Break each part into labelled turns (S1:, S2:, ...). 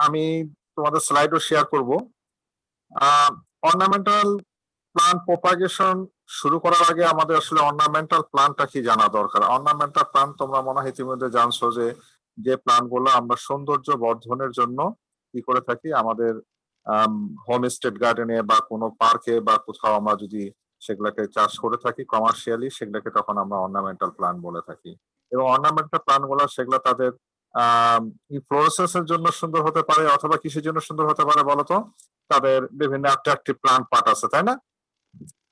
S1: আমি তোমাদের স্লাইডও শেয়ার করব। অর্নামেন্টাল প্লান্ট প্রপাগেশন শুরু করার আগে আমাদের আসলে অর্নামেন্টাল প্লান্টটা কি জানা দরকার। অর্নামেন্টাল প্লান্ট তোমরা মনে হয় ইতিমধ্যে জানছো যে প্লান্ট গুলো আমরা সৌন্দর্য বর্ধনের জন্য কি করে থাকি, আমাদের হোম স্টেট গার্ডেনে বা কোনো পার্কে বা কোথাও আমরা যদি সেগুলোকে চাষ করে থাকি কমার্শিয়ালি, সেগুলোকে তখন আমরা অর্নামেন্টাল প্লান্ট বলে থাকি। এবং অর্নামেন্টাল প্লান্ট গুলো সেগুলো তাদের ফ্লোরেসেন্সের জন্য সুন্দর হতে পারে, অথবা কিসের জন্য সুন্দর হতে পারে বলতো, তাদের বিভিন্ন অ্যাট্রাকটিভ প্লান্ট পার্ট আছে, তাই না?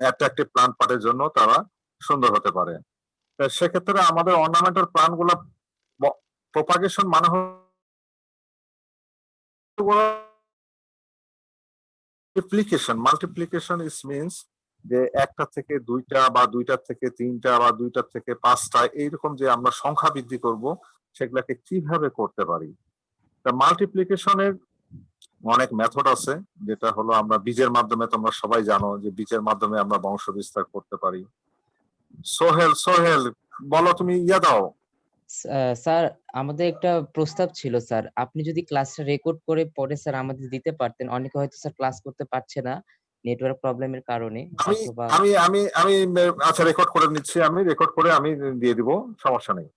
S1: অ্যাট্রাকটিভ প্লান্ট পার্টের জন্য তারা সুন্দর হতে পারে। সেক্ষেত্রে আমাদের অর্নামেন্টাল প্লান্ট গুলা প্রপাগেশন মানে মাল্টিপ্লিকেশন ইস মিনস যে একটা থেকে দুইটা বা দুইটার থেকে তিনটা বা দুইটার থেকে পাঁচটা, এইরকম যে আমরা সংখ্যা বৃদ্ধি করব, সেগুলাকে কিভাবে করতে পারি। তা মাল্টিপ্লিকেশনের অনেক মেথড আছে, যেটা হলো আমরা বীজের মাধ্যমে, তোমরা সবাই জানো যে বীজের মাধ্যমে আমরা বংশ বিস্তার করতে পারি। সোহেল বলো, তুমি দাও।
S2: স্যার আমাদের একটা প্রস্তাব ছিল স্যার, আপনি যদি ক্লাসটা রেকর্ড করে পরে স্যার আমাদের দিতে পারতেন। অনেকে হয়তো স্যার ক্লাস করতে পারছে না নেটওয়ার্ক প্রবলেমের কারণে।
S1: আচ্ছা, রেকর্ড করে নিচ্ছি, আমি রেকর্ড করে আমি দিয়ে দিব, সমস্যা নেই।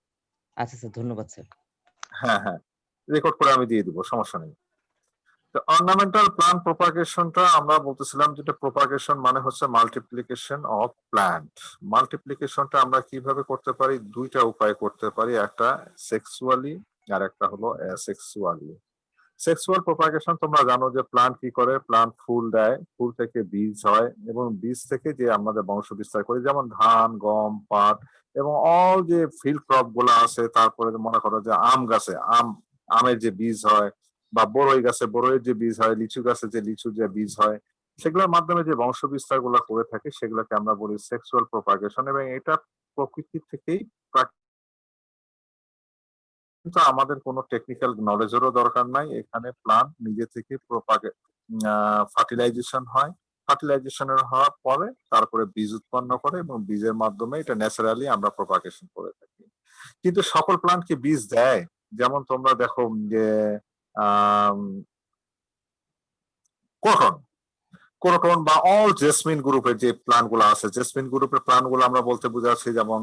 S2: আচ্ছা স্যার, ধন্যবাদ স্যার।
S1: হ্যাঁ, রেকর্ড করে আমি দিয়ে দিব, সমস্যা নেই। অর্নামেন্টাল প্লান্ট প্রপাগেশনটা আমরা বলতেছিলাম, যেটা প্রপাগেশন মানে হচ্ছে মাল্টিপ্লিকেশন অফ প্লান্ট। মাল্টিপ্লিকেশনটা আমরা কিভাবে করতে পারি? দুইটা উপায় করতে পারি, একটা সেক্সুয়ালি আর একটা হলো অ্যাসেক্সুয়ালি। সেক্সুয়াল প্রপাগেশন তোমরা জানো যে প্লান্ট কি করে, প্লান্ট ফুল দেয়, ফুল থেকে বীজ হয়, এবং বীজ থেকে যে আমাদের বংশ বিস্তার করি, যেমন ধান, গম, পাট এবং অল যে ফিল্ড ক্রপ গুলো আছে। তারপরে মনে করো যে আম গাছে আমের যে বীজ হয়, বা বড়ই গাছে বড়ইয়ের যে বীজ হয়, লিচু গাছে যে লিচুর যে বীজ হয়, সেগুলোর মাধ্যমে যে বংশ বিস্তার গুলো করে থাকে, সেগুলোকে আমরা বলি সেক্সুয়াল প্রপাগেশন। এবং এটা প্রকৃতি থেকেই, কিন্তু আমাদের কোনো টেকনিক্যাল নলেজেরও দরকার নাই। এখানে প্লান্ট নিজে থেকে ফার্টিলাইজেশন হয়, ফার্টিলাইজেশনের হওয়ার পরে তারপরে বীজ উৎপন্ন করে, এবং বীজের মাধ্যমে এটা ন্যাচারালি আমরা প্রপাগেশন করে থাকি। কিন্তু সকল প্লান্ট কি বীজ দেয়? যেমন তোমরা দেখো যে কটন ক্রোটন বা অল জেসমিন গ্রুপের যে প্লান্ট গুলো আছে, জেসমিন গ্রুপের প্লান্ট গুলো আমরা বলতে বুঝাচ্ছি, যেমন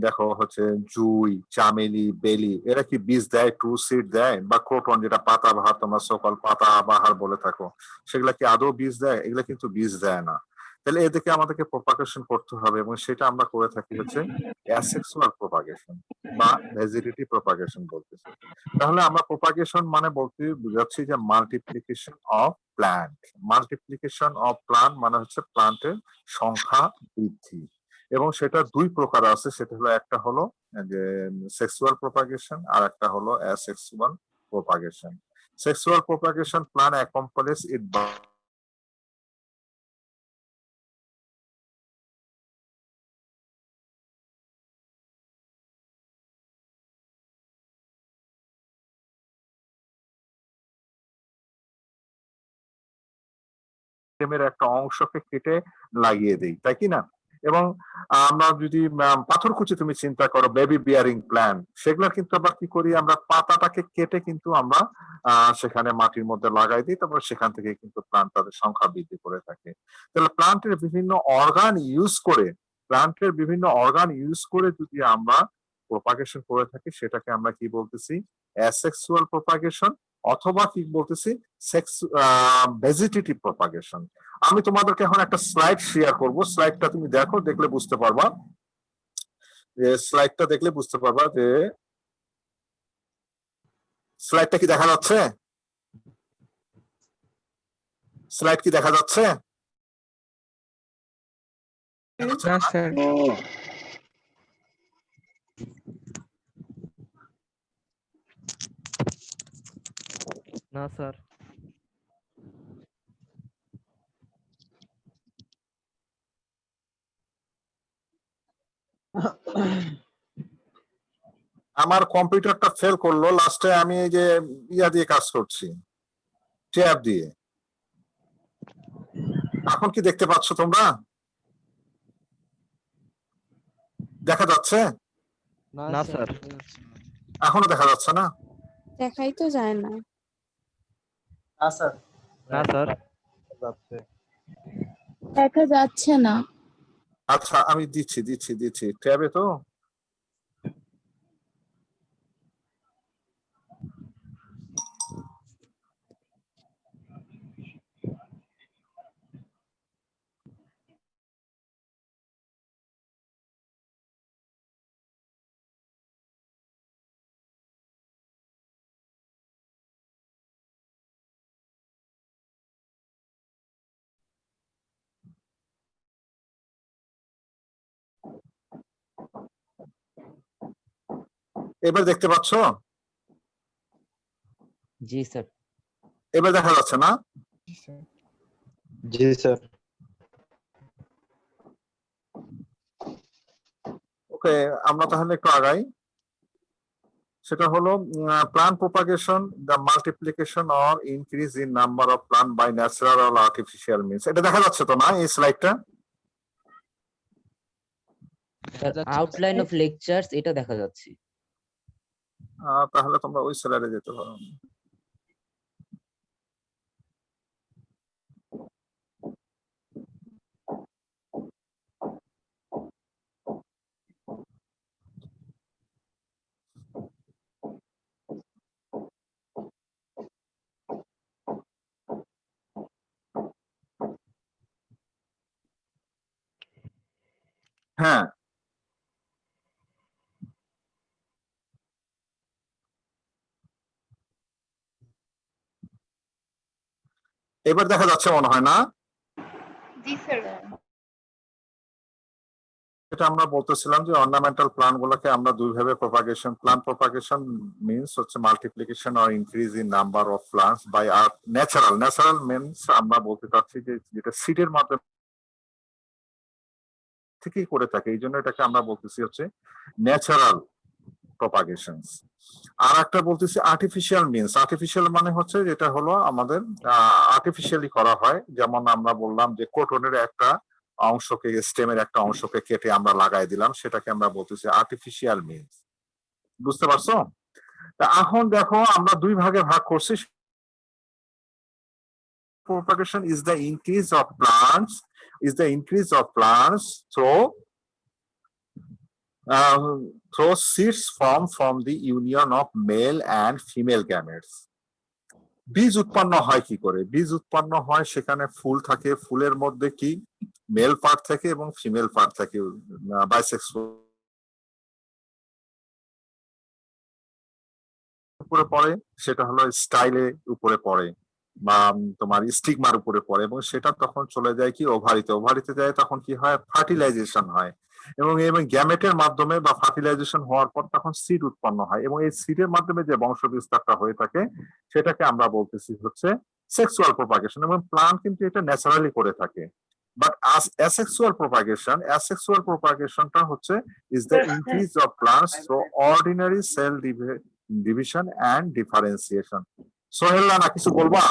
S1: দেখো হচ্ছে জুই, চামেলি, বেলি, এরা কি বীজ দেয়, টু সিড দেয়? বা ক্রোটন যেটা পাতাবাহার, তোমরা সকল পাতাবাহার বলে থাকো, সেগুলা কি আদৌ বীজ দেয়? এগুলা কিন্তু বীজ দেয় না। তাহলে এদিকে আমাদেরকে প্রপাগেশন করতে হবে, এবং সেটা আমরা করে থাকি হচ্ছে অ্যাসেক্সুয়াল প্রপাগেশন বা ভেজিটেটিভ প্রপাগেশন বলতেছি। তাহলে আমরা প্রপাগেশন মানে বলতে বুঝাচ্ছি যে multiplication of plant. Multiplication of plant মানে হচ্ছে প্লান্টের সংখ্যা বৃদ্ধি, এবং সেটা দুই প্রকার আছে। সেটা হলো, একটা হলো যে সেক্সুয়াল প্রপাগেশন, আর একটা হলো asexual propagation. Sexual propagation plant accomplish it একটা অংশকে কেটে লাগিয়ে দেই, তাই কি না? এবং আমরা যদি পাথরকুচি তুমি চিন্তা করো, বেবি বিয়ারিং প্ল্যান্ট, সেগুলা কিন্তু আবার কি করি, আমরা পাতাটাকে কেটে কিন্তু আমরা সেখানে মাটির মধ্যে লাগাই দিই, তারপর সেখান থেকে কিন্তু প্লান্ট তাদের সংখ্যা বৃদ্ধি করে থাকে। তাহলে প্লান্টের বিভিন্ন অর্গান ইউজ করে যদি আমরা প্রপাগেশন করে থাকি, সেটাকে আমরা কি বলতেছি? অ্যাসেক্সুয়াল প্রপাগেশন, অথবা কি বলতেছি? Vegetative propagation. আমি তোমাদেরকে এখন একটা স্লাইড শেয়ার করব, স্লাইডটা তুমি দেখো, দেখলে বুঝতে পারবা যে স্লাইডটা কি দেখা যাচ্ছে? স্লাইড কি দেখা যাচ্ছে?
S3: না স্যার।
S1: আমার কম্পিউটারটা ফেল করলো লাস্টে, আমি এই যে দিয়ে কাজ করছি, ট্যাব দিয়ে। এখন কি দেখতে পাচ্ছ তোমরা? দেখা যাচ্ছে?
S3: না স্যার।
S1: এখনো দেখা যাচ্ছে না?
S4: দেখাই তো যায় না।
S3: না স্যার
S4: দেখা যাচ্ছে না।
S1: আচ্ছা আমি দিচ্ছি ট্যাবে তো এবার দেখতে পাচ্ছ?
S2: জি স্যার।
S1: এবার দেখা যাচ্ছে না?
S3: জি স্যার।
S1: ওকে, আমরা তাহলে একটু আগাই। সেটা হলো plant propagation, the multiplication or increase in number of plant by natural or artificial means. এটা দেখা যাচ্ছে তো না এই স্লাইডটা?
S2: আউটলাইন অফ লেকচার্স এটা দেখা যাচ্ছে।
S1: তাহলে তোমরা ওই স্লাইডে যেতে পারো। হ্যাঁ, এবার দেখা যাচ্ছে মনে হয় না?
S4: জি স্যার।
S1: এটা আমরা বলতেছিলাম যে অর্নামেন্টাল প্লান্ট গুলোকে আমরা দুইভাবে প্রপাগেশন, প্লান্ট প্রপাগেশন মিনস হচ্ছে multiplication or increase in number of plants by আর ন্যাচারাল মিনস আমরা বলতে চাচ্ছি যে যেটা সিডের মাধ্যমে থেকেই করে থাকে, এই জন্য এটাকে আমরা বলতেছি হচ্ছে ন্যাচারাল প্রপাগেশনস। আর একটা বলতেছি আর্টিফিশিয়াল মিনস। আর্টিফিশিয়াল মানে হচ্ছে যেটা হলো আমাদের আর্টিফিশিয়ালি করা হয়, যেমন আমরা বললাম যে কটনের একটা অংশকে, স্টেমের একটা অংশকে কেটে আমরা লাগাই দিলাম, সেটাকে আমরা বলতেছি আর্টিফিশিয়াল মিনস। বুঝতে পারছো? এখন দেখো আমরা দুই ভাগে ভাগ করছি। Propagation is the increase of plants through seeds formed from the union of male and female gametes. বীজ উৎপন্ন হয় কি করে? বীজ উৎপন্ন হয় সেখানে ফুল থাকে, ফুলের মধ্যে কি মেল পার্ট থাকে এবং ফিমেল পার্ট থাকে, বাইসেক্সুয়াল উপরে পড়ে, সেটা হলো স্টাইলে উপরে পড়ে বা তোমার স্টিগমার উপরে পড়ে, এবং সেটা তখন চলে যায় কি ওভারিতে। ওভারিতে যায় তখন কি হয়? ফার্টিলাইজেশন হয়, এবং গ্যামেটের মাধ্যমে বা ফার্টিলাইজেশন হওয়ার পর তখন সিড উৎপন্ন হয়, এবং এই সিডের মাধ্যমে যে বংশ বিস্তারটা হয়ে থাকে সেটাকে আমরা বলতেছি হচ্ছে সেক্সুয়াল প্রপাগেশন। এবং প্লান্ট কিন্তু এটা ন্যাচারালি করে থাকে। বাট asexual propagationটা হচ্ছে is the increase of plants through ordinary cell division and differentiation. Sohel না কিছু বলবা?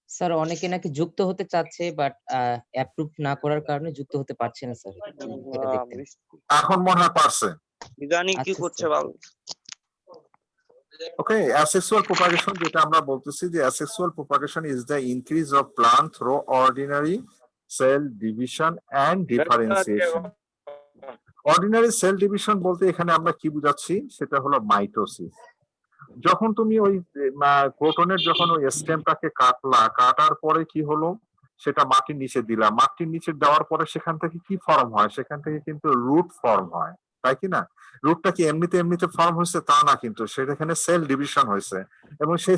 S2: স্যার অনেকে নাকি যুক্ত হতে চাচ্ছে বাট অ্যাপ্রুভ না করার কারণে যুক্ত হতে পারছে না স্যার। এটা দেখতে
S1: এখন মনে হয় পারছে।
S5: বিজ্ঞানী কি
S2: আচ্ছা,
S5: করছে
S2: স্যার।
S5: বাবু?
S1: ওকে, asexual propagation যেটা আমরা বলতেছি যে asexual propagation is the increase of plant through ordinary cell division and differentiation. Ordinary cell division বলতে এখানে আমরা কি বুঝাচ্ছি? সেটা হলো মাইটোসিস। যখন তুমি ওই ক্রোটনের যখন ওই স্টেমটাকে কাটার পরে কি হলো? সেটা মাটির নিচে দিলাম, মাটির নিচে দেওয়ার পরে সেখান থেকে কি ফর্ম হয়? সেখান থেকে কিন্তু রুট ফর্ম হয়, তাই কি না? রুটটা কি এমনিতে ফর্ম হয়েছে তা না, কিন্তু সেটা এখানে সেল ডিভিশন হয়েছে, এবং সেই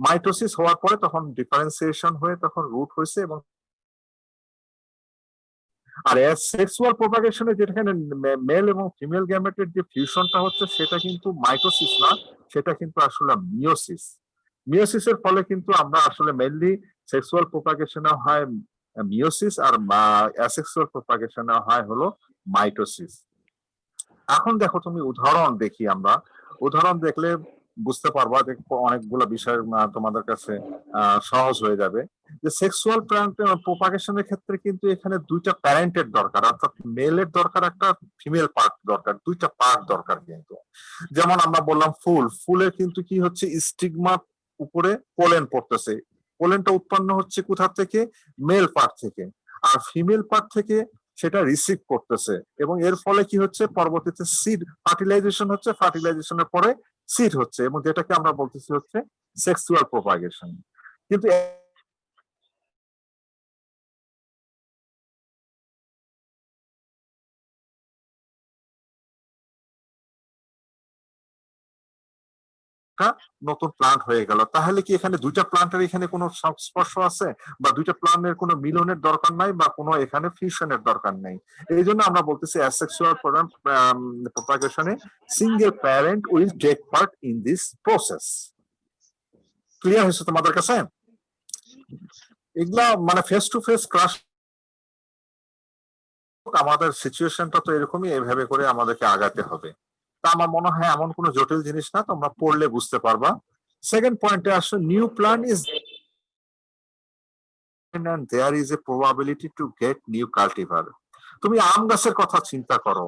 S1: মাইটোসিস হওয়ার পরে তখন ডিফারেন্সিয়েশন হয়ে তখন রুট হয়েছে। এবং আর সেক্সুয়াল প্রপাগেশনে যেখানে মেল এবং ফিমেল গ্যামেটের যে ফিউশনটা হচ্ছে সেটা কিন্তু মাইটোসিস না, সেটা কিন্তু আসলে মিওসিস। মিওসিসের ফলে কিন্তু আমরা আসলে মেইনলি সেক্সুয়াল প্রপাগেশনে হয় মিওসিস, আর অ্যাসেক্সুয়াল প্রপাগেশনে হয় হলো মাইটোসিস। এখন দেখো তুমি উদাহরণ দেখি আমরা। উদাহরণ দেখলে বুঝতে পারবা যে অনেকগুলো বিষয় তোমাদের কাছে সহজ হয়ে যাবে। যে সেক্সুয়াল প্রোপাগেশনের ক্ষেত্রে কিন্তু এখানে দুইটা প্যারেন্টের দরকার, অর্থাৎ মেলের দরকার একটা, ফিমেল পার্ট দরকার, দুইটা পার্ট দরকার কিন্তু। যেমন আমরা বললাম ফুলের কিন্তু কি হচ্ছে, স্টিগমা উপরে পোলেন পড়তেছে, পোলেনটা উৎপন্ন হচ্ছে কোথা থেকে, মেল পার্ট থেকে, আর ফিমেল পার্ট থেকে সেটা রিসিভ করতেছে, এবং এর ফলে কি হচ্ছে, পরবর্তীতে সিড ফার্টিলাইজেশন হচ্ছে, ফার্টিলাইজেশনের পরে সিড হচ্ছে, এবং যেটাকে আমরা বলতেছি হচ্ছে সেক্সুয়াল প্রোপাগেশন। কিন্তু নতুন প্লান্ট হয়ে গেল, তাহলে কি এখানে দুইটা প্লান্টের এখানে কোনো সংস্পর্শ আছে, বা দুইটা প্লান্টের কোনো মিলনের দরকার নাই, বা কোনো এখানে ফিউশনের দরকার নেই। এই জন্য আমরা বলতেছি অ্যাসেক্সুয়াল প্রোপাগেশনে single parent will take part in this process. Clear হয়েছে তোমাদের কাছে? এগুলা মানে ফেস টু ফেস ক্লাস, আমাদের সিচুয়েশনটা তো এরকমই, এইভাবে করে আমাদেরকে আগাতে হবে। তা আমার মনে হয় এমন কোনো জটিল জিনিস না, তোমরা পড়লে বুঝতে পারবা। সেকেন্ড পয়েন্টে আসো, new plan is and there is a probability to get new cultivar. তুমি আম গাছের কথা চিন্তা করো,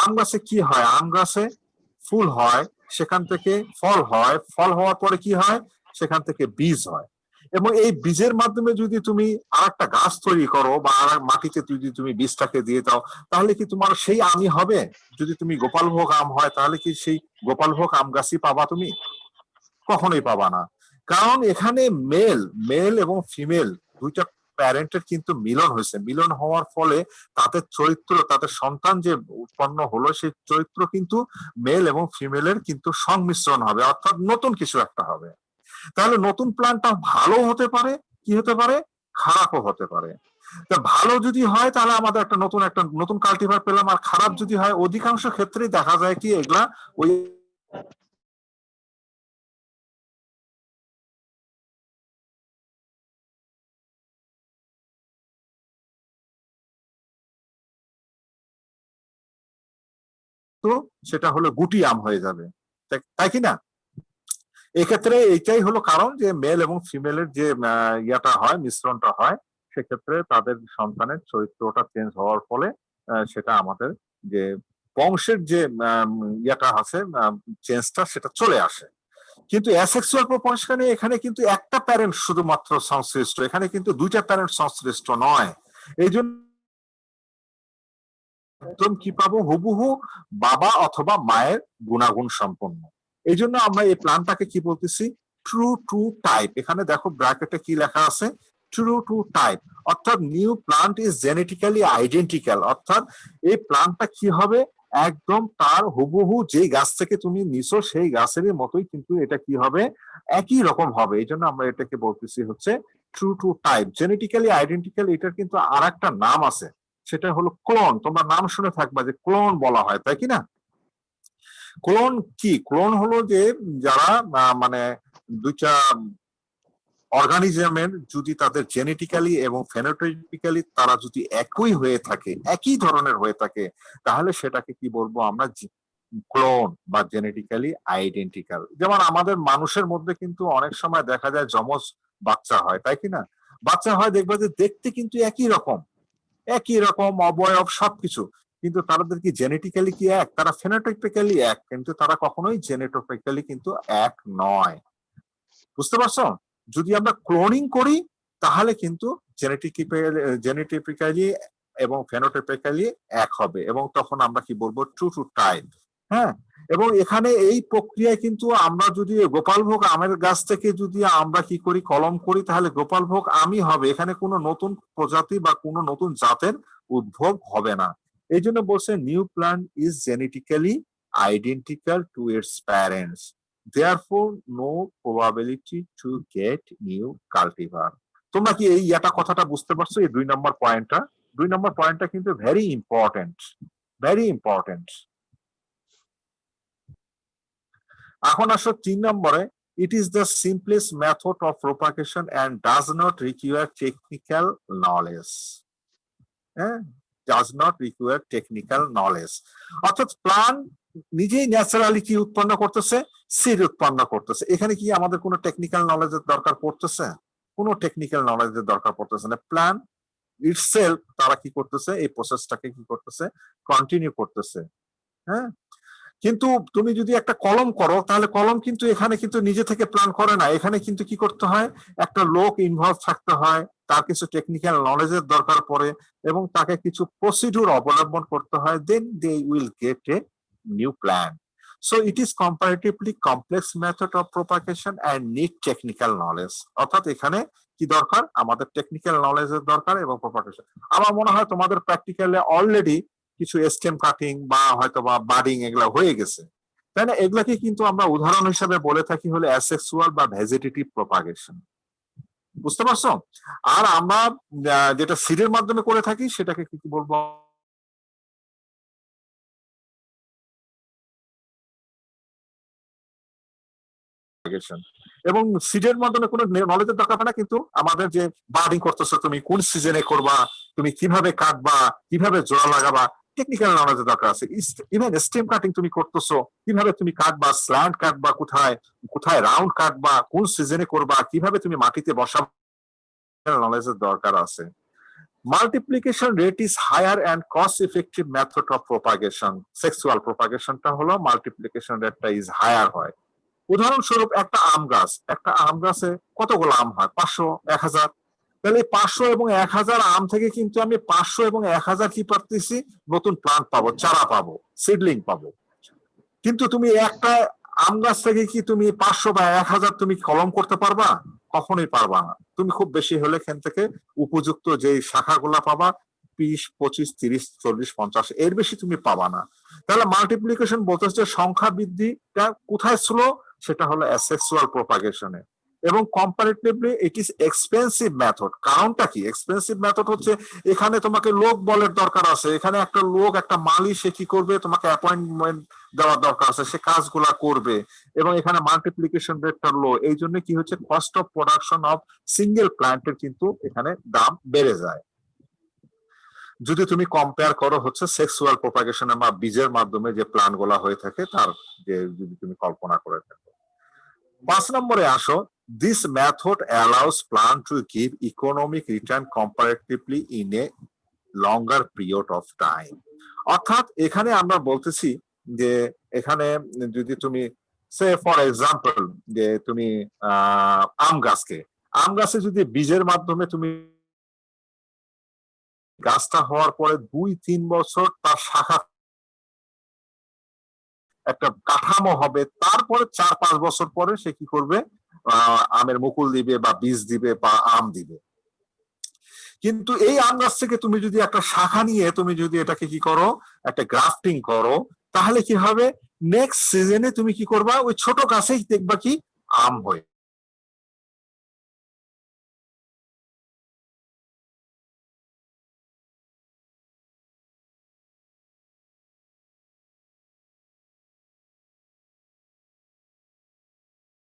S1: আম গাছে কি হয়, আম গাছে ফুল হয়, সেখান থেকে ফল হয়, ফল হওয়ার পরে কি হয়, সেখান থেকে বীজ হয়, এবং এই বীজের মাধ্যমে যদি তুমি আরেকটা গাছ তৈরি করো, বা আর মাটিতে যদি তুমি বীজটাকে দিয়ে দাও, তাহলে কি তোমার সেই আমই হবে? যদি তুমি গোপালভোগ আম হয়, তাহলে কি সেই গোপালভোগ আম গাছই পাবা তুমি? কখনোই পাবা না। কারণ এখানে মেল এবং ফিমেল দুইটা প্যারেন্টের কিন্তু মিলন হয়েছে, মিলন হওয়ার ফলে তাদের চরিত্র, তাদের সন্তান যে উৎপন্ন হলো, সেই চরিত্র কিন্তু মেল এবং ফিমেলের কিন্তু সংমিশ্রণ হবে, অর্থাৎ নতুন কিছু একটা হবে। তাহলে নতুন প্ল্যানটা ভালো হতে পারে, কি হতে পারে, খারাপও হতে পারে। তা ভালো যদি হয়, তাহলে আমাদের একটা নতুন কাল্টিভার পেলাম, আর খারাপ যদি হয়, অধিকাংশ ক্ষেত্রেই দেখা যায় কি, এগুলা ওই তো সেটা হলো গুটি আম হয়ে যাবে, তাই কি না? এক্ষেত্রে এইটাই হলো কারণ, যে মেল এবং ফিমেলের যে ইয়াটা হয়, মিশ্রণটা হয়, সেক্ষেত্রে তাদের সন্তানের চরিত্রটা চেঞ্জ হওয়ার ফলে সেটা আমাদের যে বংশের যে ইয়াটা আছে, চেঞ্জটা সেটা চলে আসে। কিন্তু অ্যাসেক্সুয়াল প্রপোজিশনে এখানে কিন্তু একটা প্যারেন্ট শুধুমাত্র সংশ্লিষ্ট, এখানে কিন্তু দুইটা প্যারেন্ট সংশ্লিষ্ট নয়। এই জন্য একদম কি পাবো, হুবহু বাবা অথবা মায়ের গুণাগুণ সম্পন্ন। এই জন্য আমরা এই প্ল্যানটাকে কি বলতেছি, ট্রু টু টাইপ। এখানে দেখো ব্র্যাকেটে কি লেখা আছে, ট্রু টু টাইপ, অর্থাৎ new plant is genetically identical, অর্থাৎ এই প্লান্টটা কি হবে, একদম তার হুবহু যেই গাছ থেকে তুমি নিছো সেই গাছেরই মতোই কিন্তু এটা কি হবে, একই রকম হবে। এই জন্য আমরা এটাকে বলতেছি হচ্ছে true to type. Genetically identical, এটার কিন্তু আর একটা নাম আছে, সেটা হলো ক্লোন। তোমরা নাম শুনে থাকবা যে ক্লোন বলা হয়, তাই কি না? ক্লোন কি, ক্লোন হলো যে যারা মানে দুইটা অর্গানিজমের যদি তাদের জেনেটিক্যালি এবং ফেনোটাইপিক্যালি তারা যদি একই হয়ে থাকে, একই ধরনের হয়ে থাকে, তাহলে সেটাকে কি বলবো আমরা, ক্লোন বা জেনেটিক্যালি আইডেন্টিক্যাল। যেমন আমাদের মানুষের মধ্যে কিন্তু অনেক সময় দেখা যায় যমজ বাচ্চা হয়, তাই কি না? বাচ্চা হয়, দেখবা যে দেখতে কিন্তু একই রকম অবয়ব সবকিছু, কিন্তু তাদের কি জেনেটিক্যালি কি এক? তারা ফেনোটাইপিক্যালি এক, কিন্তু তারা কখনোই জেনেটোপিক্যালি কিন্তু এক নয়। বুঝতে পারছো? যদি আমরা ক্লোনিং করি, তাহলে কিন্তু জেনেটিক্যালি এবং ফেনোটাইপিক্যালি এক হবে, এবং তখন আমরা কি বলবো, ট্রু টু টাইপ। হ্যাঁ, এবং এখানে এই প্রক্রিয়ায় কিন্তু আমরা যদি গোপালভোগ আমের গাছ থেকে যদি আমরা কি করি, কলম করি, তাহলে গোপালভোগ আমই হবে, এখানে কোনো নতুন প্রজাতি বা কোনো নতুন জাতের উদ্ভব হবে না। এই জন্য বলছে new plant is genetically identical to its parents, therefore no probability to get new cultivar. তোমরা কি এই কথাটা বুঝতে পারছো? এই 2 নম্বর পয়েন্টটা কিন্তু ভেরি ইম্পর্টেন্ট। এখন আসো 3 নম্বরে, it is the simplest method of propagation and does not require technical knowledge. does not require technical knowledge, অর্থাৎ প্লান্ট নিজেই ন্যাচারালি কি উৎপন্ন করতেছে, সিড উৎপন্ন করতেছে। এখানে কি আমাদের কোনো টেকনিক্যাল নলেজের দরকার পড়তেছে? কোনো টেকনিক্যাল নলেজের দরকার পড়তেছে না। প্ল্যান্ট ইটসেলফ তারা কি করতেছে, এই প্রসেসটাকে কি করতেছে, কন্টিনিউ করতেছে। হ্যাঁ, কিন্তু তুমি যদি একটা কলম করো তাহলে কলম কিন্তু এখানে কিন্তু নিজে থেকে প্ল্যান করে না, এখানে কিন্তু কি করতে হয়, একটা লোক ইনভলভ থাকতে হয়, তার কিছু টেকনিক্যাল নলেজের দরকার পড়ে এবং তাকে কিছু প্রসিডিউর অবলম্বন করতে হয়, then they will get a new plant. So it is comparatively complex method of propagation and need technical knowledge. অর্থাৎ এখানে কি দরকার, আমাদের টেকনিক্যাল নলেজের দরকার এবং প্রপাগেশন। আমার মনে হয় তোমাদের প্র্যাকটিক্যালে অলরেডি কিছু স্টেম কাটিং বা হয়তো বা বাডিং এগুলা হয়ে গেছে, তাই না? এগুলাকে কিন্তু আমরা উদাহরণ হিসেবে বলে থাকি হলে অ্যাসেক্সুয়াল বা ভেজিটেটিভ প্রপাগেশন। বুঝতে পারছো? আর আমরা যেটা সিডের মাধ্যমে করে থাকি সেটাকে কি বলবো, এবং সিডের মাধ্যমে কোনো নলেজের দরকার হয় না, কিন্তু আমাদের যে বার্ডিং করতেছো তুমি কোন সিজনে করবা, তুমি কিভাবে কাটবা, কিভাবে জোড়া লাগাবা, টেকনিক্যাল নলেজের দরকার আছে। ইভেন স্টেম কাটিং তুমি করতেছো, কিভাবে তুমি কাটবা, স্ল্যান্ট কাটবা কোথায়, কোথায় রাউন্ড কাটবা, কোন সিজনে করবা, কিভাবে তুমি মাটিতে বসাবা, নলেজের দরকার আছে। Multiplication rate is higher and cost effective method of propagation. Sexual প্রপাগেশনটা হলো মাল্টিপ্লিকেশন রেটটা ইজ হায়ার হয়। উদাহরণস্বরূপ একটা আম গাছে কতগুলো আম হয়, 500, 1000। তাহলে 500 এবং 1000 আম থেকে কিন্তু আমি 500 এবং 1000 কি পারতেছি, নতুন প্লান্ট পাবো, চারা পাবো, সিডলিং পাবো। কিন্তু তুমি একটা আম গাছ থেকে কি তুমি 500 বা 1000 তুমি কলম করতে পারবা? কখনোই পারবা না। তুমি খুব বেশি হলে এখান থেকে উপযুক্ত যে শাখাগুলা পাবা 20, 25, 30, 40, 50, এর বেশি তুমি পাবা না। তাহলে মাল্টিপ্লিকেশন বলতেছে সংখ্যা বৃদ্ধিটা কোথায় স্লো, সেটা হলো অ্যাসেক্সুয়াল প্রপাগেশনে। এবং comparatively it is expensive method. কারণটা কি এক্সপেন্সিভ মেথড হচ্ছে, এখানে তোমাকে লোক বলের দরকার আছে, এখানে একটা লোক, একটা মালি, সে কি করবে, তোমাকে অ্যাপয়েন্টমেন্ট দেওয়ার দরকার আছে, সে কাজগুলা করবে। এবং এখানে মাল্টিপ্লিকেশন রেটটা লো, এই জন্য কি হচ্ছে, cost of production of single প্ল্যান্টের কিন্তু এখানে দাম বেড়ে যায়। যদি তুমি কম্পেয়ার করো হচ্ছে সেক্সুয়াল প্রপাগেশন বা বীজের মাধ্যমে যে প্ল্যান গুলা হয়ে থাকে তার যে যদি তুমি কল্পনা করে থাকো। 5 নম্বরে আসো, this method allows plant to give economic return comparatively in a longer period of time. অর্থাৎ এখানে আমরা বলতেছি যে এখানে যদি তুমি সে ফর এক্সাম্পল যে তুমি আম গাছে যদি বীজের মাধ্যমে তুমি গাছটা হওয়ার পরে 2-3 বছর তার শাখা একটা কাঠামো হবে, তারপরে 4-5 বছর পরে সে কি করবে, আমের মুকুল দিবে বা বীজ দিবে বা আম দিবে। কিন্তু এই আম গাছ থেকে তুমি যদি একটা শাখা নিয়ে তুমি যদি এটাকে কি করো, একটা গ্রাফটিং করো, তাহলে কি হবে, নেক্সট সিজনে তুমি কি করবা, ওই ছোট গাছেই দেখবা কি আম হয়।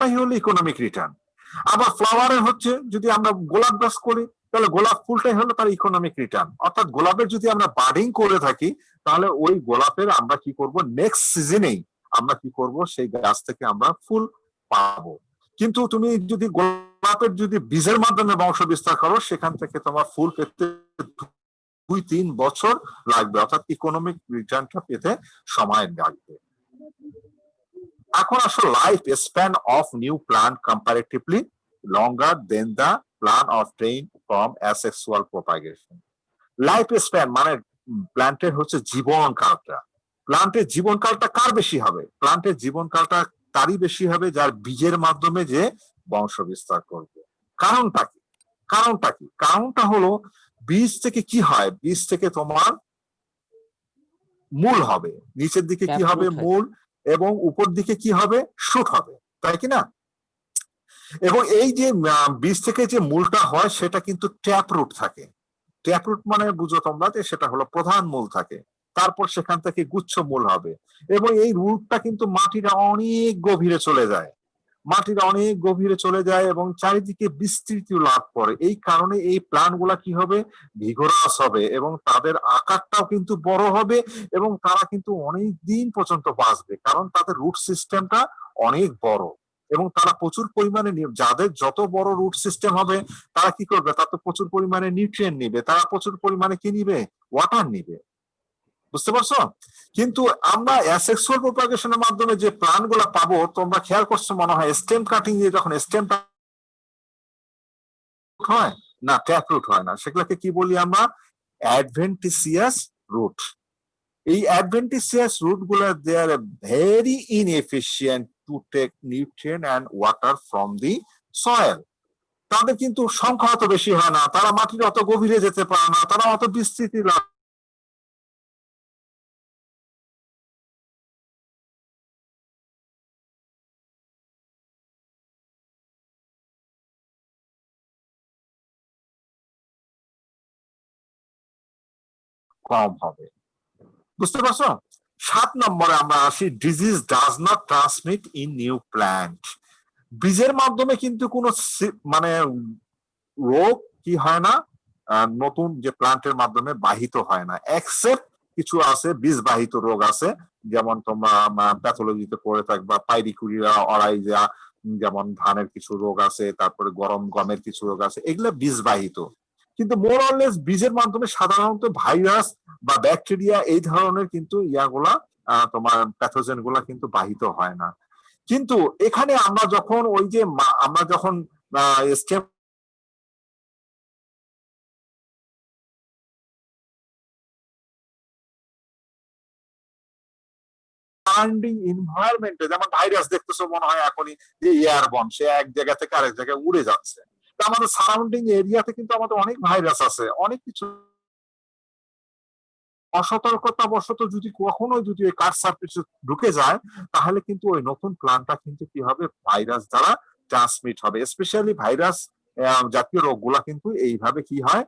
S1: হলো ইকোনমিক রিটার্ন। আবার ফ্লাওয়ারে হচ্ছে, যদি আমরা গোলাপ গাছ করি তাহলে গোলাপ ফুলটাই হলো তার ইকোনমিক রিটার্ন। অর্থাৎ গোলাপের যদি আমরা বার্ডিং করে থাকি তাহলে ওই গোলাপের আমরা কি করব, নেক্সট সিজনেই আমরা কি করব, সেই গাছ থেকে আমরা ফুল পাবো। কিন্তু তুমি যদি গোলাপের যদি বীজের মাধ্যমে বংশ বিস্তার করো, সেখান থেকে তোমার ফুল পেতে 2-3 বছর লাগবে, অর্থাৎ ইকোনমিক রিটার্নটা পেতে সময় লাগবে। এখন আসলে life span of new plant comparatively longer than the plan obtain from asexual propagation. Life span মানে প্লান্টের হচ্ছে জীবনকালটা। প্লান্টের জীবনকালটা কার বেশি হবে? প্লান্টের জীবনকালটা তারই বেশি হবে যার বীজের মাধ্যমে যে বংশ বিস্তার করবে। কারণটা কি? কারণটা হলো, বীজ থেকে কি হয়, বীজ থেকে তোমার মূল হবে, নিচের দিকে কি হবে, মূল, এবং উপর দিকে কি হবে, শুট হবে, তাই কি না? এবং এই যে বীজ থেকে যে মূলটা হয় সেটা কিন্তু ট্যাপ রুট থাকে। ট্যাপ রুট মানে বুঝো তোমরা যে সেটা হলো প্রধান মূল থাকে, তারপর সেখান থেকে গুচ্ছ মূল হবে, এবং এই রুটটা কিন্তু মাটির অনেক গভীরে চলে যায়। মাটির অনেক গভীরে চলে যায় এবং চারিদিকে বিস্তৃতি লাভ করে। এই কারণে এই প্লান্ট গুলা কি হবে, ভিগোরাস হবে এবং তাদের আকারটাও কিন্তু বড় হবে এবং তারা কিন্তু অনেক দিন পর্যন্ত বাঁচবে, কারণ তাদের রুট সিস্টেমটা অনেক বড় এবং তারা প্রচুর পরিমাণে যাদের যত বড় রুট সিস্টেম হবে তারা কি করবে, তারা তো প্রচুর পরিমাণে নিউট্রিয়েন্ট নিবে, তারা প্রচুর পরিমাণে কি নিবে, ওয়াটার নিবে। বুঝতে পারছো? কিন্তু আমরা অ্যাসেক্সুয়াল প্রপাগেশনের মাধ্যমে যে প্লান্ট গুলা পাবো, তোমরা খেয়াল করছো মনে হয় স্টেম কাটিং দিয়ে যখন স্টেমটা হয় না, ট্যাপ রুট হয় না, সেগুলোকে কি বলি আমরা, অ্যাডভেন্টিসিয়াস রুট। এই অ্যাডভেন্টিসিয়াস রুট গুলা they are very inefficient to take nutrient and water from the soil. তাদের কিন্তু সংখ্যা অত বেশি হয় না, তারা মাটির অত গভীরে যেতে পারে না, তারা অত বিস্তৃতি লাভ কম হবে। বুঝতে পারছো? 7 নম্বরে আমরা আসি, disease does not transmit in new plant. বীজের মাধ্যমে কিন্তু কোনো মানে রোগ কি হয় না, নতুন যে প্লান্টের মাধ্যমে বাহিত হয় না, এক্সেপ্ট কিছু আছে বীজ বাহিত রোগ আছে, যেমন তোমরা প্যাথোলজিতে পড়ে থাকবা পাইরিকুরিয়া অরাইজা, যেমন ধানের কিছু রোগ আছে, তারপরে গমের কিছু রোগ আছে, এগুলো বীজ বাহিত। কিন্তু মোর অরলেস বীজের মাধ্যমে সাধারণত ভাইরাস বা ব্যাকটেরিয়া এই ধরনের কিন্তু ইয়াগুলা তোমার প্যাথোজেন গুলা কিন্তু বাহিত হয় না। কিন্তু এখানে আমরা যখন ওই যে আমরা যখন স্টেম সারাউন্ডিং এনভায়রনমেন্টে, যেমন ভাইরাস দেখতেছো মনে হয় এখনই যে এয়ারবর্ন, সে এক জায়গা থেকে আরেক জায়গায় উড়ে যাচ্ছে, আমাদের সারাউন্ডিং এরিয়াতে কিন্তু আমাদের অনেক ভাইরাস আছে, অনেক কিছু। অসতর্কতা বশত যদি কখনো যদি ওই কাঠ সারফেসে ঢুকে যায়, তাহলে কিন্তু ওই নতুন প্লান্টটা কিন্তু কি হবে, ভাইরাস দ্বারা ট্রান্সমিট হবে। স্পেশালি ভাইরাস জাতীয় রোগগুলা কিন্তু এইভাবে কি হয়,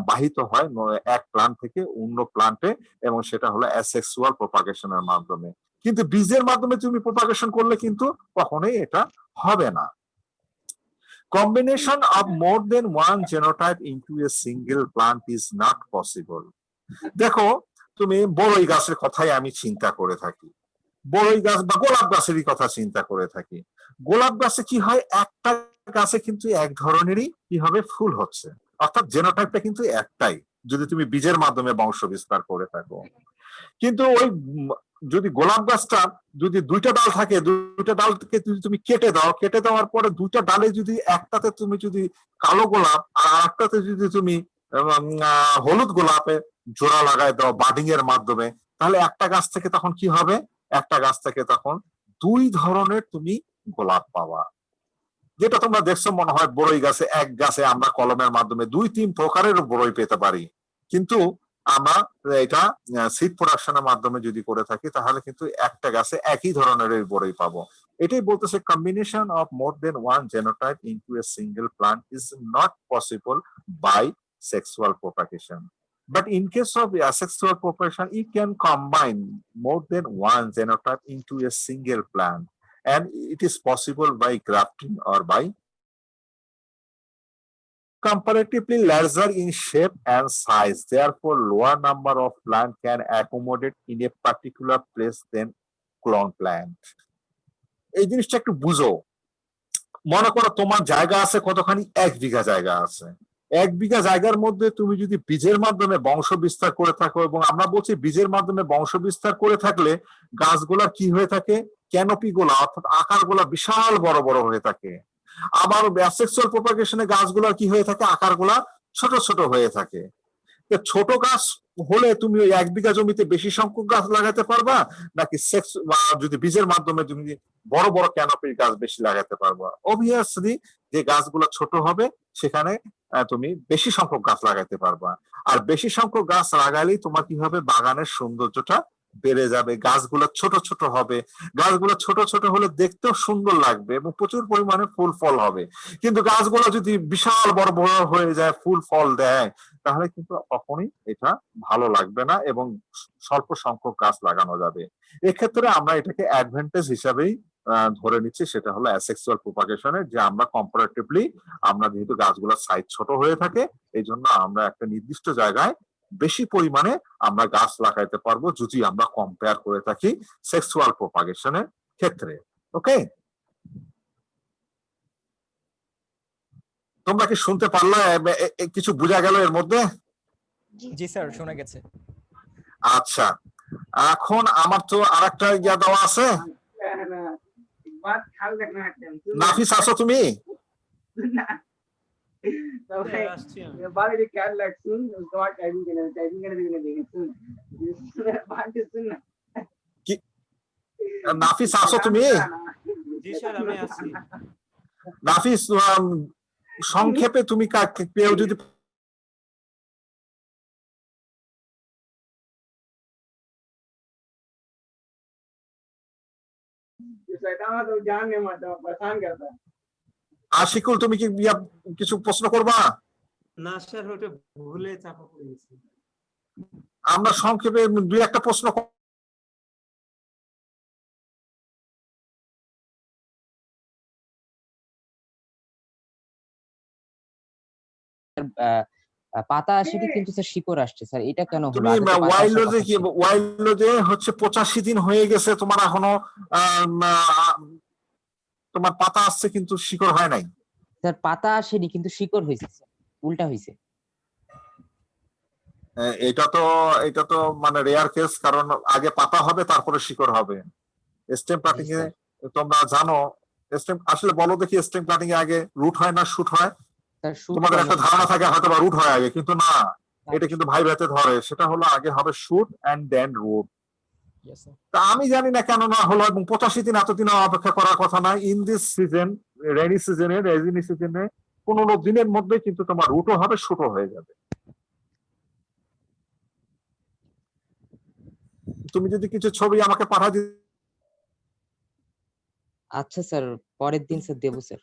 S1: বাহিত হয় এক প্লান্ট থেকে অন্য প্লান্টে, এবং সেটা হলো অ্যাসেক্সুয়াল প্রপাগেশনের মাধ্যমে। কিন্তু বীজের মাধ্যমে তুমি প্রপাগেশন করলে কিন্তু কখনোই এটা হবে না। Combination of more than one genotype into a single plant is not possible. দেখো, তুমি বড়ই গাছের কথাই আমি চিন্তা করে থাকি, বড়ই গাছ বা গোলাপ গাছেরই কথা চিন্তা করে থাকি। গোলাপ গাছে কি হয়, একটা গাছে কিন্তু এক ধরনেরই কি হবে, ফুল হচ্ছে, অর্থাৎ জেনোটাইপটা কিন্তু একটাই, যদি তুমি বীজের মাধ্যমে বংশ বিস্তার করে থাকো। কিন্তু ওই যদি গোলাপ গাছটা যদি দুইটা ডাল থাকে, দুইটা ডালকে যদি তুমি কেটে দাও, কেটে দেওয়ার পরে দুইটা ডালে যদি একটাতে তুমি যদি কালো গোলাপ আর আরেকটাতে যদি তুমি হলুদ গোলাপে জোড়া লাগাই দাও বাডিং এর মাধ্যমে, তাহলে একটা গাছ থেকে তখন কি হবে, একটা গাছ থেকে তখন দুই ধরনের তুমি গোলাপ পাওয়া। যেটা তোমরা দেখছো মনে হয় বড়ই গাছে, এক গাছে আমরা কলমের মাধ্যমে 2-3 প্রকারের বড়ই পেতে পারি, কিন্তু আমরা এটা সিড প্রোডাকশনের মাধ্যমে যদি করে থাকি, তাহলে কিন্তু একটা গাছে একই ধরনের বড়ই পাবো। এটাই বলতেছে, combination of more than one genotype into a single plant is not possible by sexual propagation. But in case of asexual propagation, you can combine more than one genotype into a single plant, and it is possible by grafting or by comparatively larger in shape and size. Therefore, lower number of plant can accommodate in a particular place than clone plant. এই জিনিসটা একটু বুঝো। মনে করো তোমার জায়গা আছে কতখানি, 1 বিঘা জায়গা আছে। 1 বিঘা জায়গার মধ্যে তুমি যদি বীজের মাধ্যমে বংশ বিস্তার করে থাকো, এবং আমরা বলছি বীজের মাধ্যমে বংশ বিস্তার করে থাকলে গাছগুলা কি হয়ে থাকে, ক্যানোপি গুলা অর্থাৎ আকার গুলা বিশাল বড় বড় হয়ে থাকে। আবার অ্যাসেক্সুয়াল প্রপাগেশনে গাছগুলা কি হয়ে থাকে, আকার গুলা ছোট ছোট হয়ে থাকে। ছোট গাছ হলে তুমি ওই 1 বিঘা জমিতে বেশি সংখ্যক গাছ লাগাতে পারবা, নাকি সেক্স যদি বীজের মাধ্যমে তুমি বড় বড় ক্যানোপির গাছ বেশি লাগাতে পারবা? অবভিয়াসলি যে গাছগুলো ছোট হবে সেখানে তুমি বেশি সংখ্যক গাছ লাগাতে পারবা, আর বেশি সংখ্যক গাছ লাগালেই তোমার কি হবে, বাগানের সৌন্দর্যটা বেড়ে যাবে, গাছগুলো ছোট ছোট হবে, গাছগুলো ছোট ছোট হলে দেখতেও সুন্দর লাগবে এবং প্রচুর পরিমাণে ফুল ফল হবে। কিন্তু গাছগুলো যদি বিশাল বড় বড় হয়ে যায়, ফুল ফল দেয়, তাহলে কিন্তু কখনোই এটা ভালো লাগবে না এবং স্বল্প সংখ্যক গাছ লাগানো যাবে। এক্ষেত্রে আমরা এটাকে অ্যাডভান্টেজ হিসাবেই ধরে নিচ্ছি সেটা হলো অ্যাসেক্সুয়াল প্রোপাগেশনের, যে আমরা কম্পারেটিভলি আমরা যেহেতু গাছগুলোর সাইজ ছোট হয়ে থাকে এই জন্য আমরা একটা নির্দিষ্ট জায়গায় বেশি পরিমাণে আমরা গাছ লাগাইতে পারবো যদি আমরা কম্পেয়ার করে থাকি সেক্সুয়াল প্রোপাগেশনের ক্ষেত্রে। ওকে, তোমরা কি শুনতে পারলে? কিছু বোঝা গেল এর মধ্যে?
S5: জি স্যার, শোনা গেছে।
S1: আচ্ছা, এখন আমার তো আরেকটা ইয়া দেওয়া আছে। নাফিস আছো তুমি? নাফিস আছো তুমি?
S6: জি স্যার, আমি আছি।
S1: নাফিস, সংক্ষেপে তুমি কেউ যদি আশিকুল, তুমি কি কিছু প্রশ্ন করবা?
S6: না স্যার, ওটা ভুলে চাপা পড়ে গেছে।
S1: আমরা সংক্ষেপে দুই একটা প্রশ্ন
S2: পাতা আসেনি কিন্তু স্যার শিকড় আসছে স্যার, এটা কেন হলো?
S1: তুমি
S2: আগে তো পাতা
S1: ওয়াইল্ড
S2: আসার
S1: যে
S2: কথা
S1: কি
S2: ছিল।
S1: ওয়াইল্ড যে হচ্ছে 85 দিন হয়ে গেছে, তোমার এখনো তোমার পাতা আসছে কিন্তু শিকড় হয় নাই।
S2: স্যার পাতা আসেনি কিন্তু শিকড় হয়েছে স্যার, উল্টা হয়েছে।
S1: এটা তো মানে রেয়ার কেস, কারণ আগে পাতা হবে তারপরে শিকড় হবে। স্টেম প্লান্টিং এ তোমরা জানো, স্টেম আসলে বলো দেখি, স্টেম প্লান্টিং এ আগে রুট হয় না শুট হয়?
S2: স্যার শুট
S1: তোমাদের একটা ধারণা থাকে হয়তো বা রুট হয় আগে, কিন্তু না, এটা কিন্তু ভাই ভাইতে ধরে। সেটা হলো আগে হবে শুট এন্ড দেন রুট। তা আমি জানি না কেন না হলো, এবং 85 দিন এতদিন অপেক্ষা করার কথা না। ইন দিস সিজন, রেনি সিজনে, রেজিনি সিজনে 15 দিনের মধ্যে কিন্তু তোমার রুটও হবে, শুটও হয়ে যাবে। তুমি যদি কিছু ছবি আমাকে পাঠা দিতে।
S2: আচ্ছা স্যার, পরের দিন স্যার দেবো স্যার।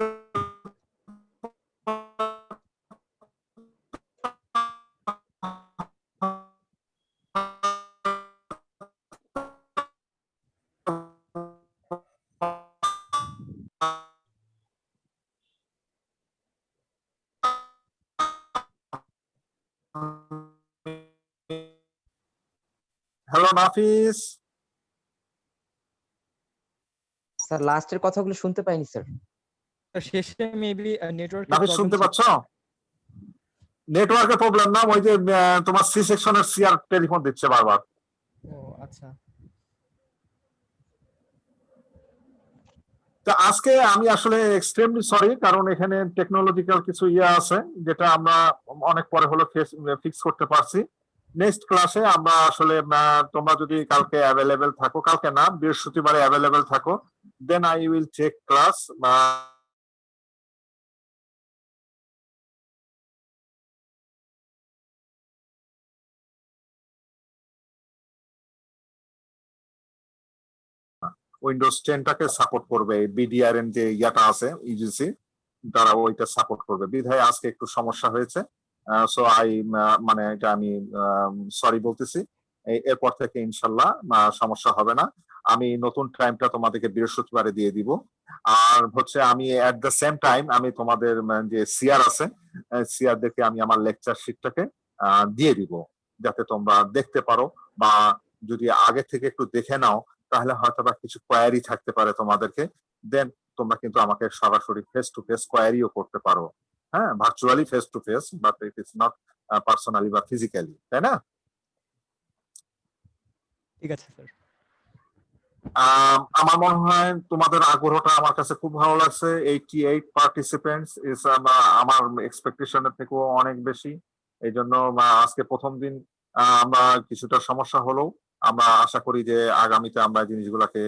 S1: হ্যালো নাফিস,
S2: স্যার লাস্টের কথাগুলো শুনতে পাইনি স্যার।
S5: শেষে মেবি নেটওয়ার্ক
S1: নাফিস শুনতে পাচ্ছ? নেটওয়ার্কের প্রবলেম না, ওই যে তোমার সি সেকশনের সিআর টেলিফোন দিচ্ছে বারবার।
S5: ও আচ্ছা।
S1: তো আজকে আমি আসলে এক্সট্রিমলি সরি, কারণ এখানে টেকনোলজিক্যাল কিছু ইয়ে আছে যেটা আমরা অনেক পরে হলো ফিক্স করতে পারছি। নেক্সট ক্লাসে আমরা আসলে তোমরা যদি কালকে অ্যাভেলেবেল থাকো, কালকে না বৃহস্পতিবারে অ্যাভেলেবেল থাকো, then I will check class. Windows 10টাকে সাপোর্ট করবে, বিডিআরএম যে ইয়াটা আছে ইউজিসি, তারা ওইটা সাপোর্ট করবে। বিধায় আজকে একটু সমস্যা হয়েছে, সো আই মানে এটা আমি সরি বলতেছি। এরপর থেকে ইনশাল্লাহ সমস্যা হবে না। আমি নতুন টাইমটা তোমাদেরকে বৃহস্পতিবারে দিয়ে দিব। আর হচ্ছে আমি এট দ্য সেম টাইম আমি তোমাদের যে সিআর আছে, সিআরদেরকে আমি আমার লেকচার শিটটাকে দিয়ে দিব, যাতে তোমরা দেখতে পারো, বা যদি আগে থেকে একটু দেখে নাও তাহলে হয়তো বা কিছু কোয়ারি থাকতে পারে তোমাদেরকে। দেন তোমরা কিন্তু আমাকে সরাসরি ফেস টু ফেস কোয়ারিও করতে পারো, হ্যাঁ, virtually face to face, but it is not personally বা ফিজিক্যালি, তাই না?
S5: ঠিক আছে স্যার।
S1: আমার মনে হয় তোমাদের আগ্রহটা আমার কাছে খুব ভালো লাগছে। 88 পার্টিসিপেন্টস ইজ আমার এক্সপেকটেশনের থেকেও অনেক বেশি। এই জন্য আজকে প্রথম দিন আমরা কিছুটা সমস্যা হলেও আমরা আশা করি যে আগামীতে আমরা জিনিসগুলোকে